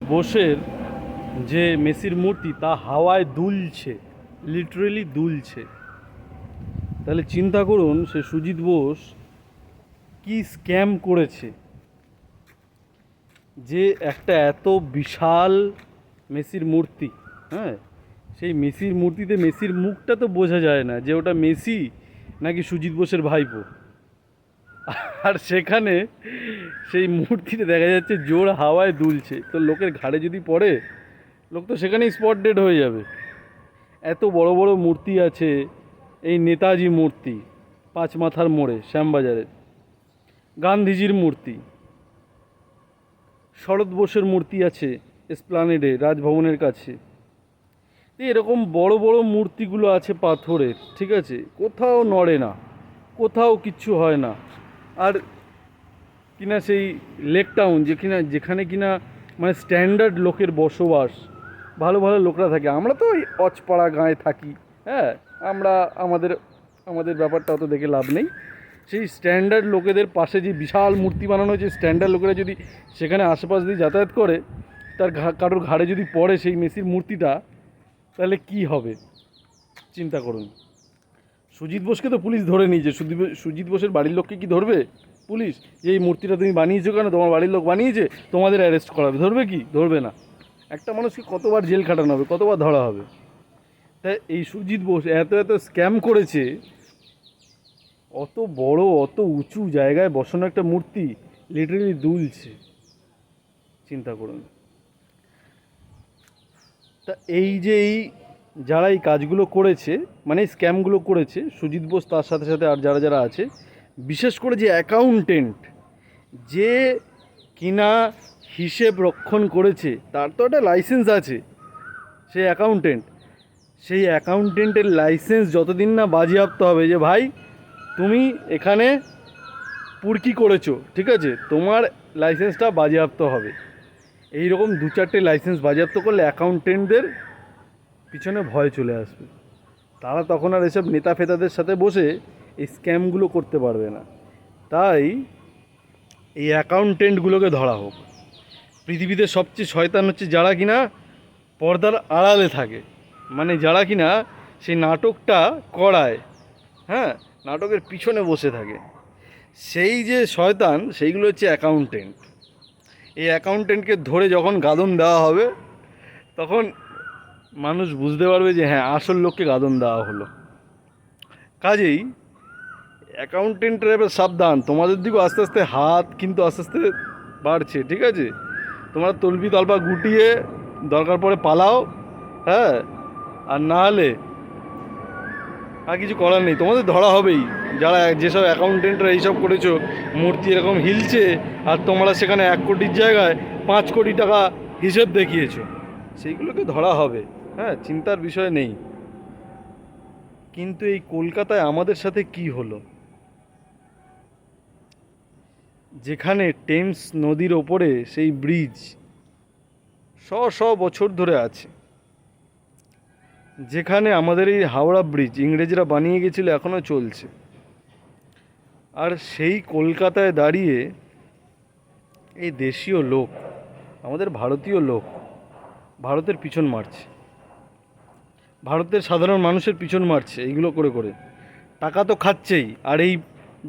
বোসের যে মেসির মূর্তি তা হাওয়ায় দুলছে, লিটারেলি দুলছে। তাহলে চিন্তা করুন সে সুজিত বোস কি স্ক্যাম করেছে, যে একটা এত বিশাল মেসির মূর্তি, হ্যাঁ, সেই মেসির মূর্তিতে মেসির মুখটা তো বোঝা যায় না যে ওটা মেসি নাকি সুজিত বোসের ভাইপো। আর সেখানে সেই মূর্তিতে দেখা যাচ্ছে জোর হাওয়ায় দুলছে, তো লোকের ঘাড়ে যদি পড়ে লোক তো সেখানেই স্পট ডেড হয়ে যাবে। এত বড় বড় মূর্তি আছে, এই নেতাজি মূর্তি পাঁচ মাথার মোড়ে শ্যামবাজারের, গান্ধীজির মূর্তি, শরৎ বোসের মূর্তি আছে এসপ্লানেডে রাজভবনের কাছে। এরকম বড় বড় মূর্তিগুলো আছে পাথরের, ঠিক আছে, কোথাও নড়ে না, কোথাও কিচ্ছু হয় না। আর কিনা সেই লেক টাউন যেখানে কিনা মানে স্ট্যান্ডার্ড লোকের বসবাস, ভালো ভালো লোকরা থাকে। আমরা তো ওই অচপাড়া গাঁয়ে থাকি, হ্যাঁ, আমরা আমাদের আমাদের ব্যাপারটা অত দেখে লাভ নেই। সেই স্ট্যান্ডার্ড লোকেদের পাশে যে বিশাল মূর্তি বানানো হয়েছে, স্ট্যান্ডার্ড লোকেরা যদি সেখানে আশেপাশ দিয়ে যাতায়াত করে, তার কারোর ঘাড়ে যদি পড়ে সেই মেসির মূর্তিটা, তাহলে কি হবে চিন্তা করুন। সুজিত বোসকে তো পুলিশ ধরে নিয়েছে, সুজিত বোসের বাড়ির লোককে কি ধরবে পুলিশ? যে এই মূর্তিটা তুমি বানিয়েছো কেন, তোমার বাড়ির লোক বানিয়েছে, তোমাদের অ্যারেস্ট করাবে, ধরবে কি? ধরবে না। একটা মানুষকে কতবার জেল খাটানো হবে, কতবার ধরা হবে? তাই এই সুজিত বোস এত এত স্ক্যাম করেছে, অত বড় অত উঁচু জায়গায় বসানো একটা মূর্তি লিটারেলি দুলছে, চিন্তা করুন। তা এই যে যারা এই কাজগুলো করেছে, মানে স্ক্যামগুলো করেছে, সুজিত বোস তার সাথে সাথে আর যারা যারা আছে, বিশেষ করে যে অ্যাকাউন্টেন্ট, যে কিনা হিসেব রক্ষণ করেছে, তার তো একটা লাইসেন্স আছে, সেই অ্যাকাউন্টেন্টের লাইসেন্স যতদিন না বাজেয়াপ্ত হবে, যে ভাই তুমি এখানে পুরকি করেছো, ঠিক আছে, তোমার লাইসেন্সটা বাজেয়াপ্ত হবে। এই রকম দু চারটে লাইসেন্স বাজেয়াপ্ত করলে অ্যাকাউন্টেন্টদের পিছনে ভয় চলে আসবে। তারা তখন আর এসব নেতা ফেতাদের সাথে বসে এই স্ক্যামগুলো করতে পারবে না। তাই এই অ্যাকাউন্টেন্টগুলোকে ধরা হোক। পৃথিবীতে সবচেয়ে শয়তান হচ্ছে যারা কিনা পর্দার আড়ালে থাকে, মানে যারা কিনা সেই নাটকটা করায়, হ্যাঁ, নাটকের পিছনে বসে থাকে, সেই যে শয়তান, সেইগুলো হচ্ছে অ্যাকাউন্টেন্ট। এই অ্যাকাউন্টেন্টকে ধরে যখন গাদন দেওয়া হবে, তখন মানুষ বুঝতে পারবে যে হ্যাঁ, আসল লোককে গাদন দেওয়া হলো। কাজেই অ্যাকাউন্টেন্টরা এবার সাবধান, তোমাদের দিকেও আস্তে আস্তে হাত কিন্তু আস্তে আস্তে বাড়ছে, ঠিক আছে। তোমরা তলবি তলপা গুটিয়ে দরকার পড়ে পালাও, হ্যাঁ, আর না হলে আর কিছু করার নেই, তোমাদের ধরা হবেই। যারা যেসব অ্যাকাউন্টেন্টরা এইসব করেছো, মূর্তি এরকম হিলছে আর তোমরা সেখানে 1 কোটির জায়গায় 5 কোটি টাকা হিসেব দেখিয়েছো, সেইগুলোকে ধরা হবে, হ্যাঁ, চিন্তার বিষয় নেই। কিন্তু এই কলকাতায় আমাদের সাথে কি হলো, যেখানে টেমস নদীর ওপরে সেই ব্রিজ শ বছর ধরে আছে, যেখানে আমাদের এই হাওড়া ব্রিজ ইংরেজরা বানিয়ে গেছিল, এখনও চলছে, আর সেই কলকাতায় দাঁড়িয়ে এই দেশীয় লোক, আমাদের ভারতীয় লোক, ভারতের পিছন মারছে, ভারতের সাধারণ মানুষের পিছন মারছে এইগুলো করে করে। টাকা তো খাচ্ছেই, আর এই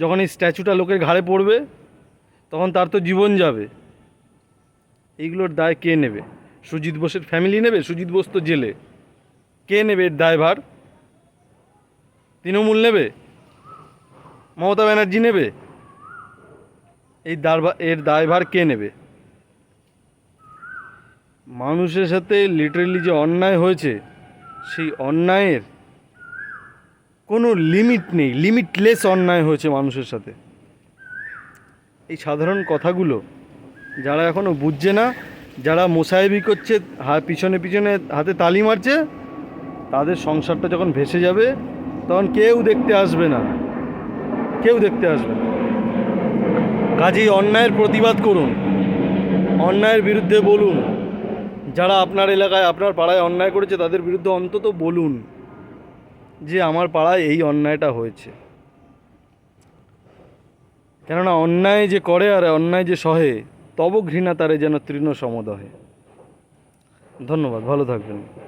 যখন এই স্ট্যাচুটা লোকের ঘাড়ে পড়বে, তখন তার তো জীবন যাবে। এইগুলোর দায় কে নেবে? সুজিত বোসের ফ্যামিলি নেবে? সুজিত বোস তো জেলে, কে নেবে এর দায়ভার? তৃণমূল নেবে? মমতা ব্যানার্জি নেবে? এর দায়ভার কে নেবে? মানুষের সাথে লিটারেলি যে অন্যায় হয়েছে, সেই অন্যায়ের কোনো লিমিট নেই, লিমিটলেস অন্যায় হয়েছে মানুষের সাথে। এই সাধারণ কথাগুলো যারা এখনও বুঝছে না, যারা মোসাহেবি করছে, পিছনে পিছনে হাতে তালি মারছে, তাদের সংসারটা যখন ভেসে যাবে, তখন কেউ দেখতে আসবে না, কেউ দেখতে আসবে না। কাজেই অন্যায়ের প্রতিবাদ করুন, অন্যায়ের বিরুদ্ধে বলুন। যারা আপনার এলাকায় আপনার পাড়ায় অন্যায় করেছে, তাদের বিরুদ্ধে অন্তত বলুন যে আমার পাড়ায় এই অন্যায়টা হয়েছে। কেননা অন্যায় যে করে আর অন্যায় যে সহে, তব ঘৃণা তারে যেন তৃণ সমদহে। ধন্যবাদ, ভালো থাকবেন।